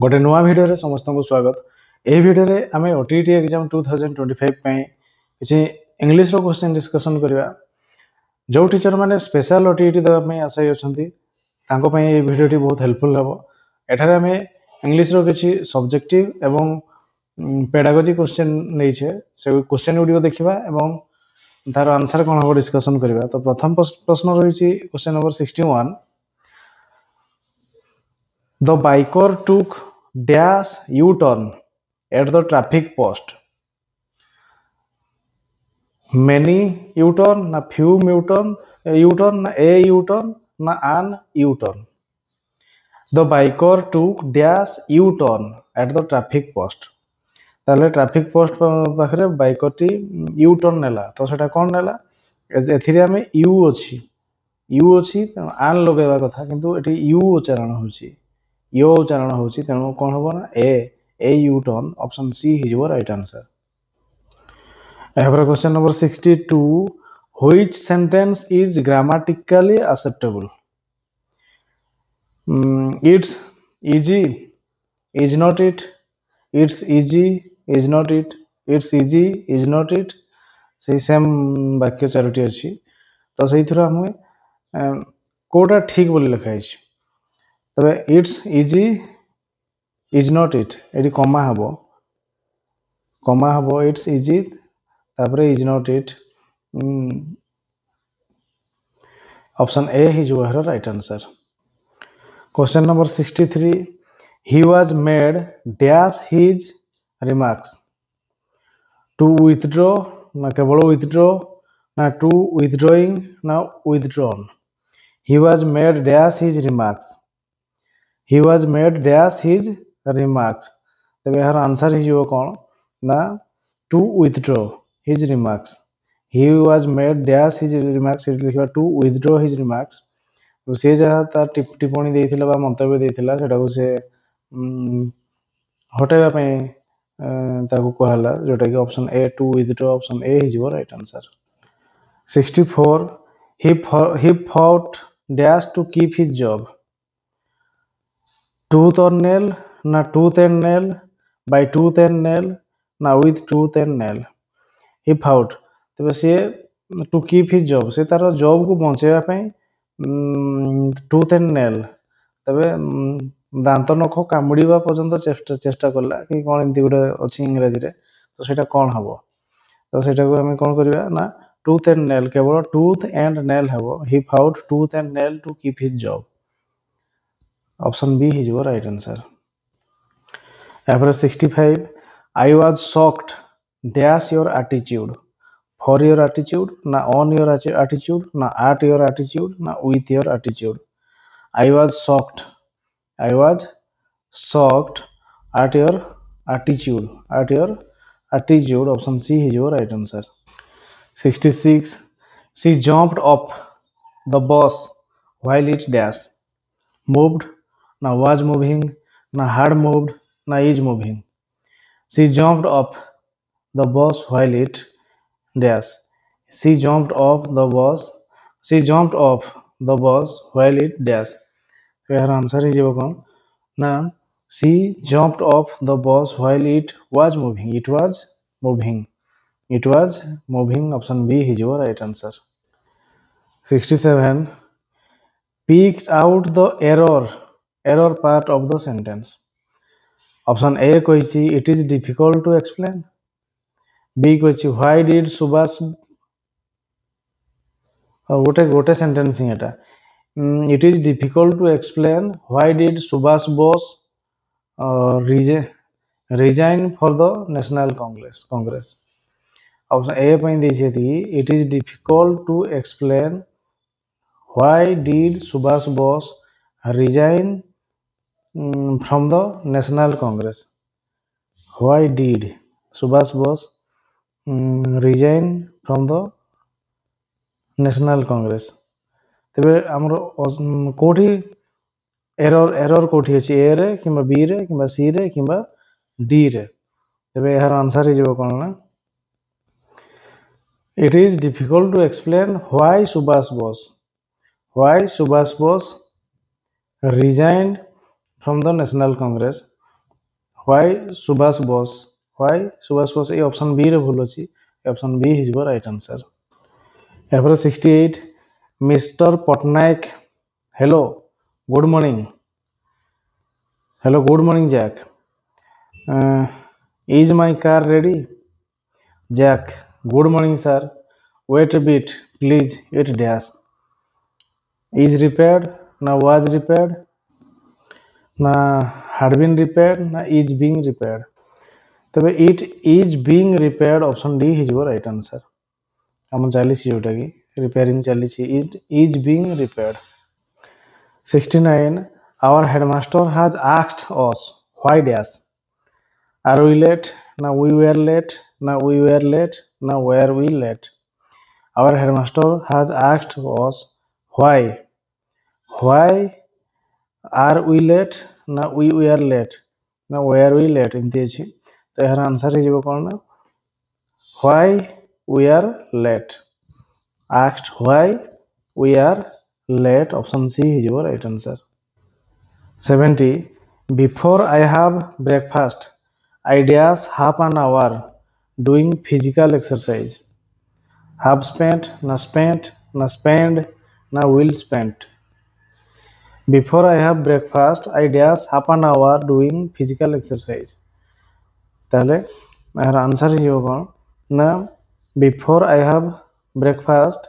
गोटे नुआ भिडियो रे समस्त को स्वागत। ए भिडियो रे आमे ओटीटी एग्जाम 2025 पई किछि इंग्लिश रो क्वेश्चन डिस्कशन करबा। जो टीचर माने स्पेशल ओटीटी देबा पई आसाई अछंती तांको पई ए भिडियो टी बहुत हेल्पफुल हबो। एठारे आमे इंग्लिश रो किछि सब्जेक्टिव एवं पेडागोजी क्वेश्चन नै छे से क्वेश्चन वीडियो देखिबा एवं तार आंसर कोन हबो डिस्कशन करबा। तो प्रथम प्रश्न रहिछि question number 61। The biker took dash U-turn at the traffic post. Many U-turn na few U-turn na a U-turn na an U-turn. The biker took dash U-turn at the traffic post. ताले traffic post पाखरे biker T U turn नेला तो सेटा कोन नेला एथिरे हमें you अछि आन लगेबा कथा किंतु एठी यू उच्चारण होछि यो उच्चारण होछि तेनु कोन हबो ना a U turn option C is your right answer. एवरा question number 62 which sentence is grammatically acceptable? It's easy, is not it? It's easy, is not it? It's easy, is not it? से same वाक्य चारोटी अछि तो सही थरा हम कोटा ठीक बोली लिखा है। तबे it's easy is not it एडी कमा हबो इट्स इजी तापरे is not it option A is your right answer. Question number 63 he was made dash his remarks to withdraw ना केवल withdraw ना to withdrawing ना withdrawn he was made dash his remarks तबे हर answer ही जो कौन ना to withdraw his remarks he was made dash his remarks लिखा to withdraw his remarks तो से जहाँ तार टिप्पणी देइथिला बा मंतव्य देइथिला सेटा को से हटेबा पई ताको कहला जोटा कि option A to withdraw option A is your right answer. 64 he fought dash to keep his job tooth or nail ना tooth and nail by tooth and nail ना with tooth and nail he fought तबे से to keep his job से तार job को बंचेबा पई tooth and nail तबे दांत नख कामुड़ीबा पर्यंत चेष्टा करला कि कोन एंती गुटे अछि इंग्लिश रे तो सेटा कोन हबो तो सेटा को हम कोन करबा ना टूथ एंड नेल केवल टूथ एंड नेल हबो he found tooth and nail to keep his job option B is your right answer. Average 65 I was shocked dash your attitude for your attitude na on your attitude na at your attitude na with your attitude I was shocked at your attitude option C is your right answer। 66 she jumped off the bus while it dash moved na was moving na had moved na is moving she jumped off the bus while it dash she jumped off the bus while it dash so her answer is कोन ना she jumped off the bus while it was moving option B is your right answer। 67 picked out the error part of the sentence option A कहिछि it is difficult to explain B कहिछि why did Subhash गोटे sentence he Etah it is difficult to explain why did Subhash Bose resign for the National Congress option A पई देछि थी it is difficult to explain why did Subhash Bose resign from the National Congress why did Subhash Bose resign from the National Congress तबे हमरो कोठी error कोठी अछि ए रे किबा B रे किबा सी रे किबा डी रे तबे हर आंसर इज कोन ना it is difficult to explain why Subhash Bose resigned from the National Congress Why Subhash Bose? Why Subhash Bose? এই অপশন বি রে ভুল ଅଛି। Option B his right answer. এরপরে 68 mister Patnaik hello good morning hello good morning Jack uh, is my car ready Jack good morning sir wait a bit please it dash is repaired না was repaired না had been repaired না is being repaired তবে it is being repaired option D his right answer ଆମ ଚାଲିଛି ଯୋଉଟାକି repairing ଚାଲିଛି is being repaired 69 our headmaster has asked us why dash are we late na we were late na we were late na were we late our headmaster has asked us why are we late na we were late na were we late ଏମିତି ଅଛି ତ ଏହାର answer ହେଇଯିବ କ'ଣ ନା why we are late asked why we are late option C ହେଇଯିବ right answer 70 before I have breakfast I dash half an hour doing physical exercise have spent na spend na will spent before I have breakfast I dash half an hour doing physical exercise তাহলে এর answer হিসেবে কোন না before I have breakfast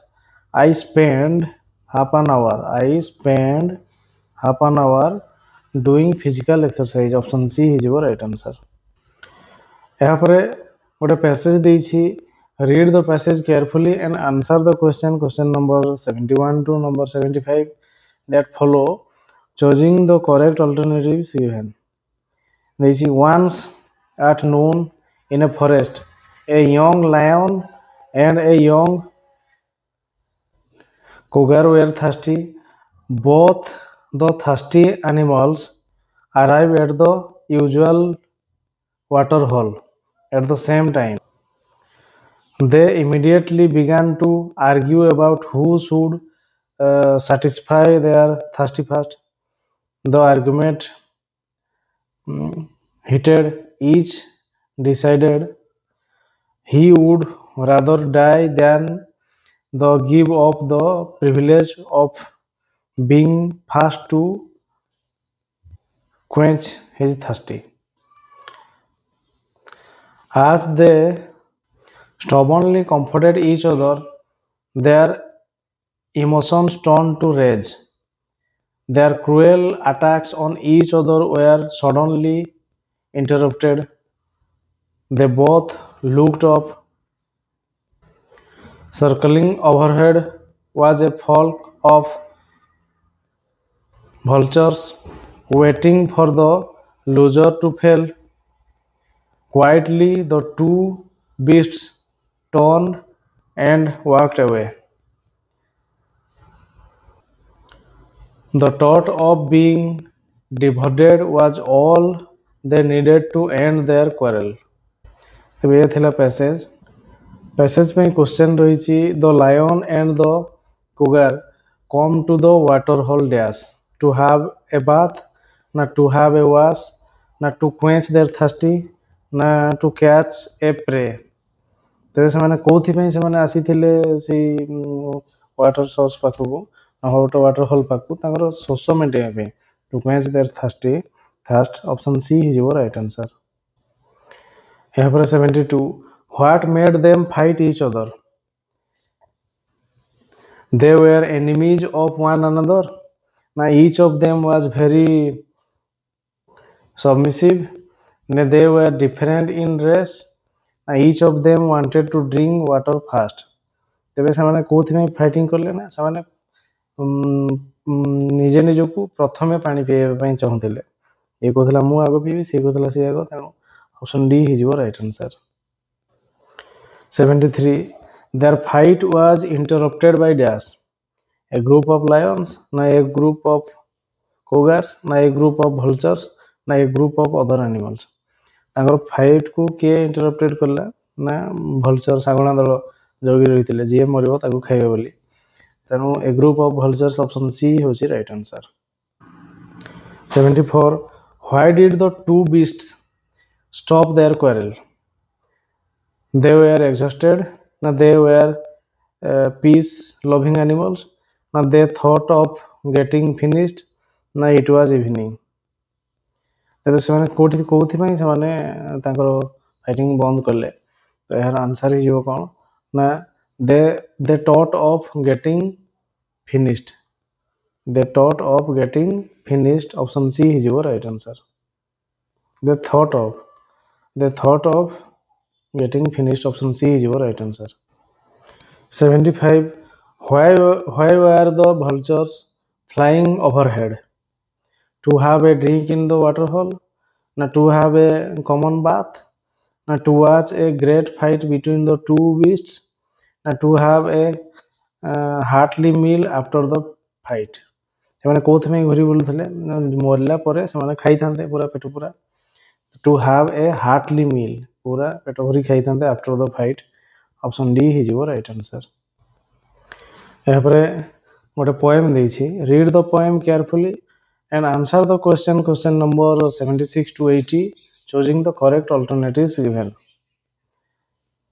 I spend half an hour doing physical exercise option C হিসেবে right answer এরপরে ଗୋଟେ passage ଦେଇଛି read the passage carefully and answer the question number 71 to number 75 that follow choosing the correct alternatives given ଦେଇଛି once at noon in a forest a young lion and a young cougar were thirsty both the thirsty animals arrived at the usual water hole at the same time they immediately began to argue about who should satisfy their thirsty first the argument heated each decided he would rather die than the give up the privilege of being first to quench his thirsty as they stubbornly comforted each other their emotions turned to rage their cruel attacks on each other were suddenly interrupted they both looked up circling overhead was a flock of vultures waiting for the loser to fail quietly the two beasts turned and walked away the thought of being devoured was all they needed to end their quarrel ଏବେ ଏ ଥିଲା passage में question रही the lion and the cougar come to the water hole dash to have a bath ना to have a wash ना to quench their thirsty ना to catch a prey तेरे से कौथि से आसीथिले से वाटर सोर्स पाखक वाटर होल पाखक शोष मेटाइबा to quench their thirst option C हिजो राइट आंसर यहाँ पर 72 What made them fight each other? They were enemies of one another. Now each of them was very submissive. Now they were different in race. Now each of them wanted to drink water first. तेबे से कौन fighting कले ना से निजे निजक प्रथमे पानी पीवा चाहूले ये कहला मु आग पीबी सी कहला सी आग तेणु ऑप्शन डी हिजो right answer 73 their fight was interrupted by dash a group of lions na a group of cougars na a group of vultures na a group of other animals ତାଙ୍କର fight କୁ କିଏ ଇଣ୍ଟରପ୍ଟେଡ୍ କଲା ନା ଭଲଚର ଶାଗୁଣା ଦଳ ଜଗି ରହିଥିଲେ ଯିଏ ମରିବ ତାକୁ ଖାଇବେ ବୋଲି ତେଣୁ ଏ ଗ୍ରୁପ ଅଫ୍ ଭଲଚର୍ସ ଅପସନ୍ ସି ହେଉଛି right answer 74 why did the two beasts stop their quarrel. They were exhausted. Now they were peace loving animals. Now they thought of getting finished. Now it was evening. ତେବେ ସେମାନେ କୋଉଥିପାଇଁ ସେମାନେ ତାଙ୍କର fighting ବନ୍ଦ କଲେ? ତ ଏହାର answer ହେଇଯିବ କ'ଣ ନା they they thought of getting finished. They thought of getting finished option C ହେଇଯିବ right answer. They thought of getting finished option C ହେଇଯିବ right answer. 75 why were the vultures flying overhead? To have a drink in the waterhole, na to have a common bath, na to watch a great fight between the two beasts, na to have a hearty meal after the fight। ସେମାନେ କୋଉଥିପାଇଁ ଘୁରି ବୁଲୁଥିଲେ? ମରିଲା ପରେ ସେମାନେ ଖାଇଥାନ୍ତେ ପୁରା ପେଟ ପୁରା। To have a hearty meal, ପୁରା ପେଟ ଭରି ଖାଇଥାନ୍ତେ after the fight. Option D ହେଇଯିବ ରାଇଟ୍ ଆନ୍ସର। ଏହାପରେ ଗୋଟେ ପୋଏମ୍ ଦେଇଛି। Read the poem carefully and answer the question number 76 to 80, choosing the correct alternatives given.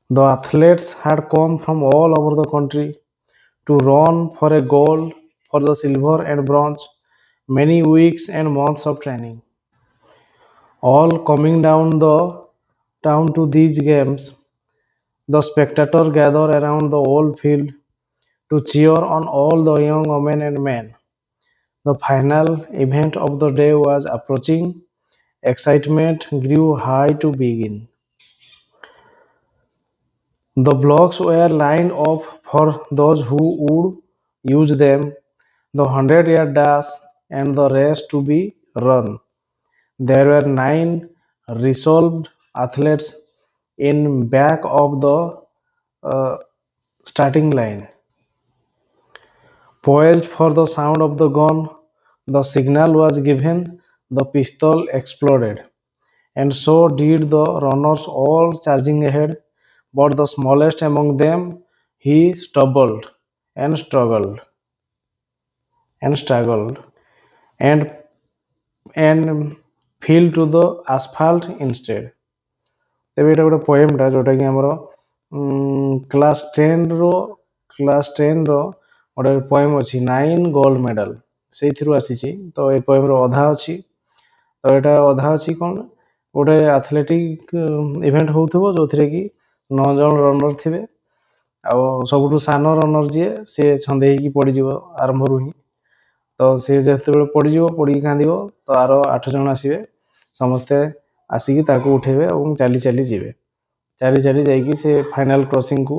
The athletes had come from all over the country to run for a gold, for the silver and bronze, many weeks and months of training. All coming down to these games, the spectators gather around the old field to cheer on all the young women and men. The final event of the day was approaching. Excitement grew high to begin. The blocks were lined up for those who would use them, the 100-yard dash and the race to be run. There were 9 resolved athletes in back of the uh, starting line. Poised for the sound of the gun, the signal was given, the pistol exploded, and so did the runners all charging ahead, but the smallest among them, he stumbled and struggled and fell to the asphalt instead। ତେବେ ଏଇଟା ଗୋଟେ ପୋଏମଟା ଯୋଉଟାକି ଆମର class 10ର ଗୋଟେ poem ଅଛି 9 gold medal, ସେଇଥିରୁ ଆସିଛି। ତ ଏ ପୋଏମ୍ର ଅଧା ଅଛି। ତ ଏଇଟା ଅଧା ଅଛି କ'ଣ, ଗୋଟେ ଆଥଲେଟିକ୍ ଇଭେଣ୍ଟ ହେଉଥିବ ଯେଉଁଥିରେ କି 9 ଜଣ ରନର ଥିବେ, ଆଉ ସବୁଠୁ ସାନ ରନର ଯିଏ ସିଏ ଛନ୍ଦେଇକି ପଡ଼ିଯିବ ଆରମ୍ଭରୁ ହିଁ। ତ ସିଏ ଯେତେବେଳେ ପଡ଼ିକି କାନ୍ଦିବ, ତ ଆର 8 ଜଣ ଆସିବେ, ସମସ୍ତେ ଆସିକି ତାକୁ ଉଠେଇବେ ଏବଂ ଚାଲି ଚାଲି ଯିବେ। ଚାଲି ଚାଲି ଯାଇକି ସେ ଫାଇନାଲ କ୍ରସିଂକୁ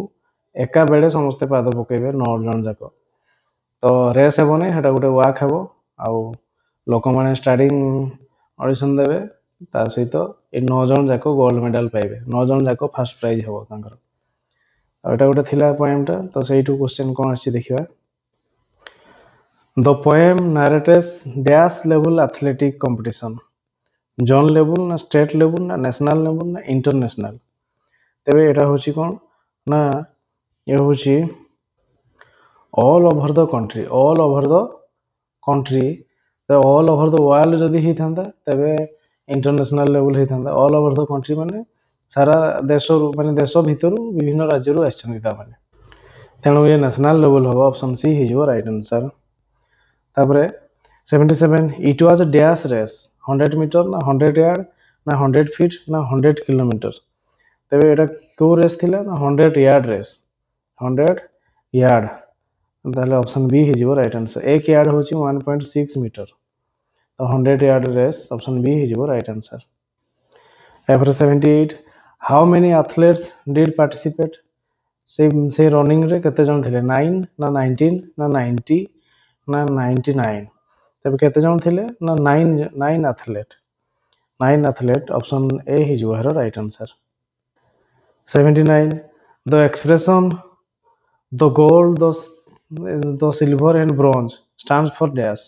ଏକା ବେଳେ ସମସ୍ତେ ପାଦ ପକେଇବେ 9 ଜଣ ଯାକ। ତ ରେସ୍ ହେବନି, ସେଇଟା ଗୋଟେ ୱାକ୍ ହେବ, ଆଉ ଲୋକମାନେ ଷ୍ଟାର୍ଟିଂ ଅଡ଼ିସନ୍ ଦେବେ। ତା ସହିତ ଏ 9 ଜଣ ଯାକ ଗୋଲ୍ଡ ମେଡାଲ ପାଇବେ, 9 ଜଣ ଯାକ ଫାର୍ଷ୍ଟ ପ୍ରାଇଜ୍ ହେବ ତାଙ୍କର। ଆଉ ଏଇଟା ଗୋଟେ ଥିଲା ପୋଏମ୍ଟା। ତ ସେଇଠୁ କ୍ୱେଶ୍ଚନ୍ କ'ଣ ଆସିଛି ଦେଖିବା। The poem narrates dash level athletic competition, zone ଲେବୁଲ ନା ଷ୍ଟେଟ୍ ଲେବୁଲ ନା ନ୍ୟାସନାଲ ଲେବୁଲ ନା ଇଣ୍ଟରନ୍ୟାସନାଲ। ତେବେ ଏଇଟା ହେଉଛି କ'ଣ ନା ଏ ହେଉଛି all over the country. All over the country, all over the world ଯଦି ହେଇଥାନ୍ତା ତେବେ ଇଣ୍ଟରନ୍ୟାସନାଲ ଲେବୁଲ ହେଇଥାନ୍ତା। ଅଲ୍ ଓଭର ଦ କଣ୍ଟ୍ରି ମାନେ ସାରା ଦେଶରୁ, ମାନେ ଦେଶ ଭିତରୁ ବିଭିନ୍ନ ରାଜ୍ୟରୁ ଆସିଛନ୍ତି ତାମାନେ, ତେଣୁ ଏ ନ୍ୟାସନାଲ ଲେବୁଲ ହେବ। ଅପସନ୍ ସି ହେଇଯିବ ରାଇଟ୍ ଆନ୍ସର। ତାପରେ 77 it was dash race, 100 metre ନା 100 ୟାର୍ଡ ନା 100 ଫିଟ୍ ନା 100 କିଲୋମିଟର। ତେବେ ଏଇଟା କେଉଁ ରେସ୍ ଥିଲା ନା 100 ୟାର୍ଡ ରେସ୍, 100 ୟାର୍ଡ। ତାହେଲେ ଅପସନ୍ ବି ହେଇଯିବ ରାଇଟ୍ ଆନ୍ସର। 1 ୟାର୍ଡ ହେଉଛି 1.6 ମିଟର, ତ 100 ୟାର୍ଡ ରେସ୍ ଅପସନ୍ ବି ହେଇଯିବ ରାଇଟ୍ ଆନ୍ସର। ତାପରେ 78 how many athletes did participate, ସେଇ ରନିଂରେ କେତେ ଜଣ ଥିଲେ? 9 ନା 19 ନା 90 ନା 99। ତେବେ କେତେ ଜଣ ଥିଲେ ନା 9 ଆଥଲେଟ୍। 9 ଆଥଲେଟ୍, ଅପସନ୍ ଏ ହେଇଯିବ ଏହାର right answer. 79 the expression the gold the silver and bronze stands for dash,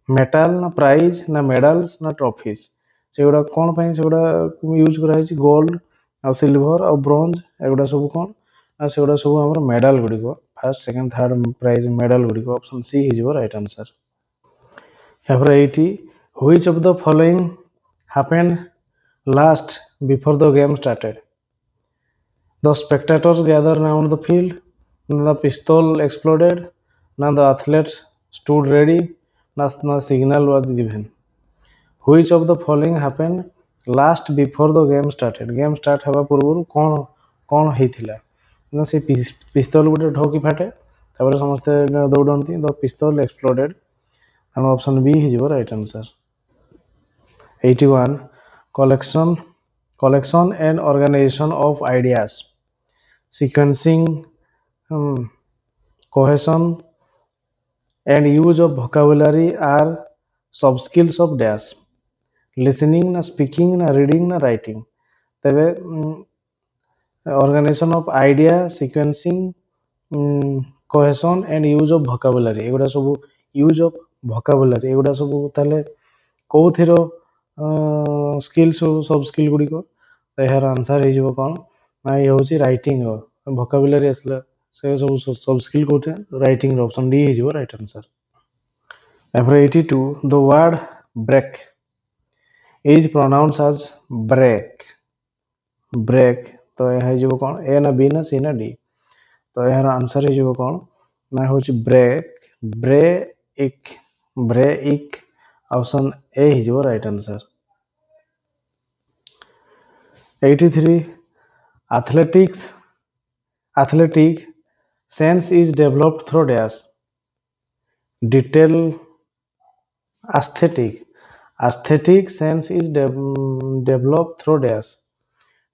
metal ନା ପ୍ରାଇଜ୍ ନା ମେଡାଲ୍ସ ନା ଟ୍ରଫିଜ୍। ସେଗୁଡ଼ା କ'ଣ ପାଇଁ ସେଗୁଡ଼ା ୟୁଜ୍ କରାହେଇଛି? ଗୋଲ୍ଡ ଆଉ ସିଲଭର ଆଉ ବ୍ରୋଞ୍ଜ, ଏଗୁଡ଼ା ସବୁ କ'ଣ ନା ସେଗୁଡ଼ା ସବୁ ଆମର ମେଡାଲ ଗୁଡ଼ିକ, first second third prize medal ଗୁଡ଼ିକ। ଅପସନ୍ ସି ହେଇଯିବ ରାଇଟ୍ ଆନ୍ସର। ଏହାପରେ 80 which of the following happened last before the game started. The spectators gathered around the field. The pistol exploded. Now the athletes stood ready. Now the signal was given. Which of the following happened last before the game started? Game start ହେବା ପୂର୍ବରୁ କ'ଣ ହେଇଥିଲା ନା ସେ ପିସ୍ତଲ ଗୋଟେ ଢୋକି ଫାଟେ ତାପରେ ସମସ୍ତେ ଦୌଡ଼ନ୍ତି ଦ ପିସ୍ତଲ ଏକ୍ସପ୍ଲୋଡେଡ୍ and option B ହେଇଯିବ right answer. 81 collection collection and organization of ideas, sequencing, cohesion and use of vocabulary are sub skills of dash. Listening na speaking na reading na writing. ତେବେ organization of idea, sequencing, cohesion and use of vocabulary ଏଗୁଡ଼ା ସବୁ use of vocabulary ଏଗୁଡ଼ା ସବୁ ତାହେଲେ କୋଉଥିର skill ସବୁ skill ଗୁଡ଼ିକ ଏହାର answer ହେଇଯିବ କ'ଣ ନା ଇଏ ହେଉଛି ରାଇଟିଂର vocabulary ଆସିଲା ସେ ସବୁ ସବ୍ ସ୍କିଲ୍ କୋଉଠି ରାଇଟିଂର ଅପସନ୍ ଡି ହେଇଯିବ ରାଇଟ୍ ଆନ୍ସର. ତାପରେ 82 the word break is pronounced as break. break ତ ଏହା ହେଇଯିବ କ'ଣ ଏ ନା ବି ନା ସି ନା ଡି ତ ଏହାର ଆନ୍ସର ହେଇଯିବ କ'ଣ ନା ହେଉଛି ବ୍ରେକ୍ ବ୍ରେକ୍ ଅପସନ୍ ଏ ହେଇଯିବ right answer. 83 athletic sense is developed through dash. Detail aesthetic sense is developed through dash.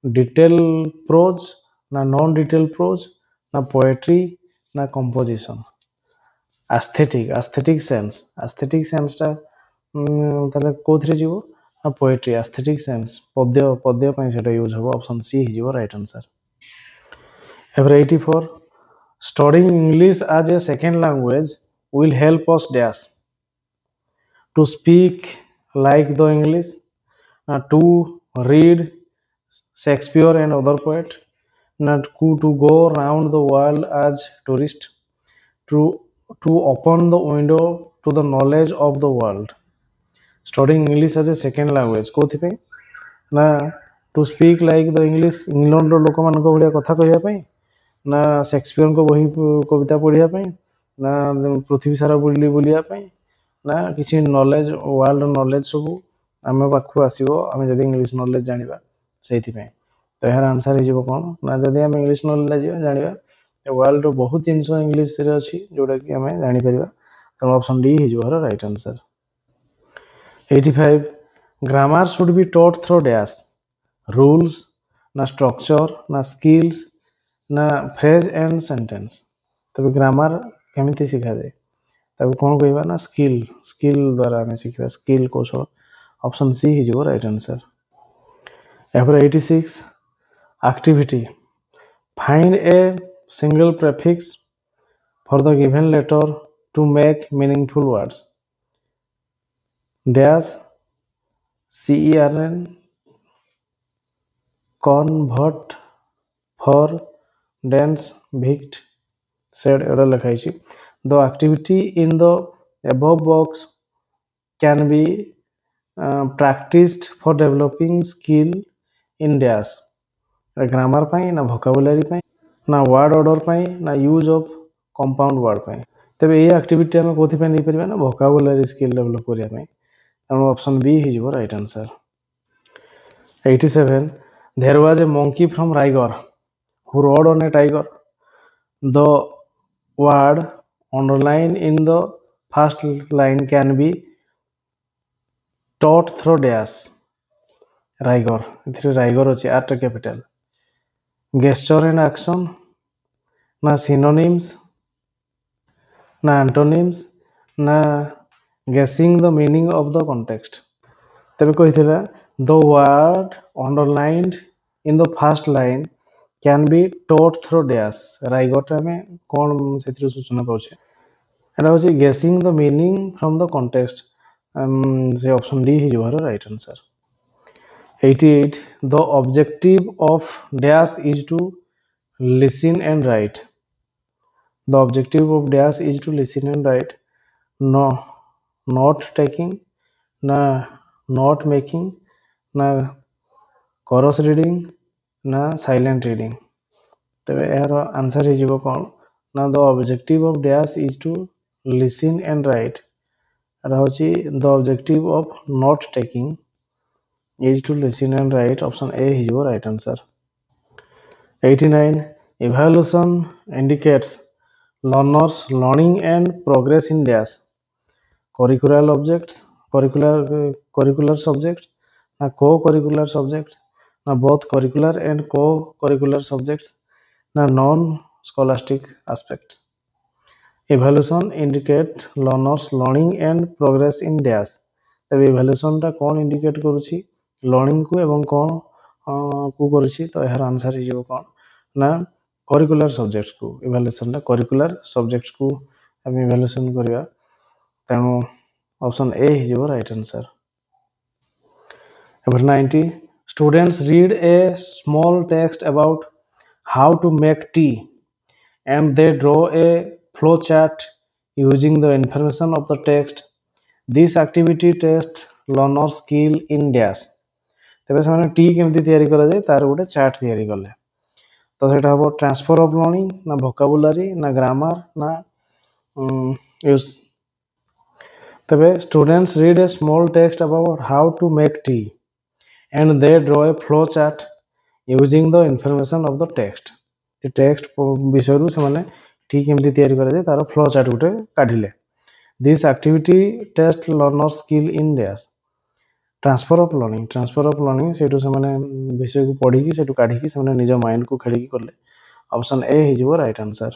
Detail prose na non-detail prose na poetry na composition. aesthetic sense ଟା ତାହେଲେ କୋଉଥିରେ ଯିବ ନା poetry aesthetic sense ପଦ୍ୟ ପାଇଁ ସେଟା use ହେବ ଅପସନ୍ ସି ହେଇଯିବ right answer. ଏପରେ 84 studying English as a second language will help us dash. To speak like the English, to read Shakespeare and other poet, to go round the world as tourist, to open the window to the knowledge of the world. Studying English as a second language କୋଉଥିପାଇଁ ନା to speak like the English ଇଂଲଣ୍ଡର ଲୋକମାନଙ୍କ ଭଳିଆ କଥା କହିବା ପାଇଁ ନା ସେକ୍ସପିୟରଙ୍କ ବହି କବିତା ପଢ଼ିବା ପାଇଁ ନା ପୃଥିବୀ ସାରା ବୁଲିବା ପାଇଁ ନା କିଛି ନଲେଜ ୱାର୍ଲଡ ନଲେଜ ସବୁ ଆମ ପାଖକୁ ଆସିବ ଆମେ ଯଦି ଇଂଲିଶ ନଲେଜ ଜାଣିବା ସେଇଥିପାଇଁ ତ ଏହାର ଆନ୍ସର ହେଇଯିବ କ'ଣ ନା ଯଦି ଆମେ ଇଂଲିଶ ନଲେଜ ଜାଣିବା ୱାର୍ଲଡର ବହୁତ ଜିନିଷ ଇଂଲିଶରେ ଅଛି ଯୋଉଟାକି ଆମେ ଜାଣିପାରିବା ତେଣୁ ଅପସନ୍ ଡି ହେଇଯିବ ଏହାର right answer. 85 grammar should be taught through dash. Rules na structure na skills ନା ଫ୍ରେଜ୍ ଆଣ୍ଡ ସେଣ୍ଟେନ୍ସ. ତେବେ ଗ୍ରାମାର କେମିତି ଶିଖାଯାଏ ତାକୁ କ'ଣ କହିବା ନା ସ୍କିଲ୍ ଦ୍ୱାରା ଆମେ ଶିଖିବା ସ୍କିଲ୍ କୌଶଳ ଅପସନ୍ ସି ହେଇଯିବ ରାଇଟ୍ ଆନ୍ସର. ଏହାପରେ 86 activity find a single prefix for the given letter to make meaningful words. dash CERN convert for dance vict said एवढा ଲେଖା ହେଇଛି. The activity in the above box can be practiced for developing skill in dash. Grammar ପାଇଁ ନା vocabulary ପାଇଁ ନା ward order ପାଇଁ ନା use of compound ward ପାଇଁ. ତେବେ ଏଇ ଆକ୍ଟିଭିଟି ଆମେ କୋଉଥିପାଇଁ ନେଇପାରିବା ନା ଭୋକାବୁଲାରୀ ସ୍କିଲ୍ ଡେଭଲପ୍ କରିବା ପାଇଁ ତେଣୁ ଅପସନ୍ ବି ହେଇଯିବ right answer. 87 there was a monkey from Raigad who rode on a tiger. The word underlined in the first line can be taught through dash. Raigad ଏଥିରେ ରାଇଗର ଅଛି ଆର୍ ଟା capital. gesture and action ନା synonyms ନା antonyms ନା guessing the meaning of the context. ତେବେ କହିଥିଲା the word underlined in the first line can be taught through dash. ରାଇଗରଟା ଆମେ କ'ଣ ସେଥିରୁ ସୂଚନା ପାଉଛେ ଏଟା ହେଉଛି guessing the meaning from the context. ସେ ଅପସନ୍ ଡି ହେଇଯିବ right answer. 88 the objective of dash is to listen and write. The objective of dash is to listen and write. No, not taking na not making na chorus reading ना silent reading तेरे यार answer ही जीवो कौन ना the objective of dash is to listen and write रहुची the objective of note taking is to listen and write option A ही जीवो right answer 89 evaluation indicates learners learning and progress in dash curricular objects curricular subjects na co-curricular subjects na both curricular and co-curricular subjects na non-scholastic aspect evaluation indicate learners learning and progress in dash तब evaluation टा कौन indicate करुची learning को एवं कौन को करुची तो यार आंसर ही जो कौन ना curricular subjects को evaluation टा curricular subjects को हम evaluation करिया तेणु ऑप्शन ए ही जो right answer Number 90. Students read a small text about how to make tea and they draw a flowchart using the information of the text. This activity tests learner skill in dash. ତେବେ ସେମାନେ ଟି କେମିତି ତିଆରି କରାଯାଏ ତାର ଗୋଟେ chart ତିଆରି କଲେ ତ ସେଇଟା ହବ ଟ୍ରାନ୍ସଫର ଅଫ୍ ଲର୍ଣ୍ଣିଂ ନା ଭୋକାବୁଲାରୀ ନା ଗ୍ରାମାର ନା ୟୁଜ ତେବେ students read a small text about how to make tea and they draw a flow chart using the information of the text the text ବିଷୟରୁ ସେମାନେ ଠିକ କେମିତି ତିଆରି କରାଯାଏ ତାର flow chart ଗୋଟେ କାଢିଲେ this activity test learner skill in dash transfer of learning ସେଇଠୁ ସେମାନେ ବିଷୟକୁ ପଢିକି ସେଇଠୁ କାଢିକି ସେମାନେ ନିଜ ମାଇଣ୍ଡକୁ ଖେଳିକି କଲେ ଅପସନ ଏ ହେଇଯିବ ରାଇଟ ଆନ୍ସର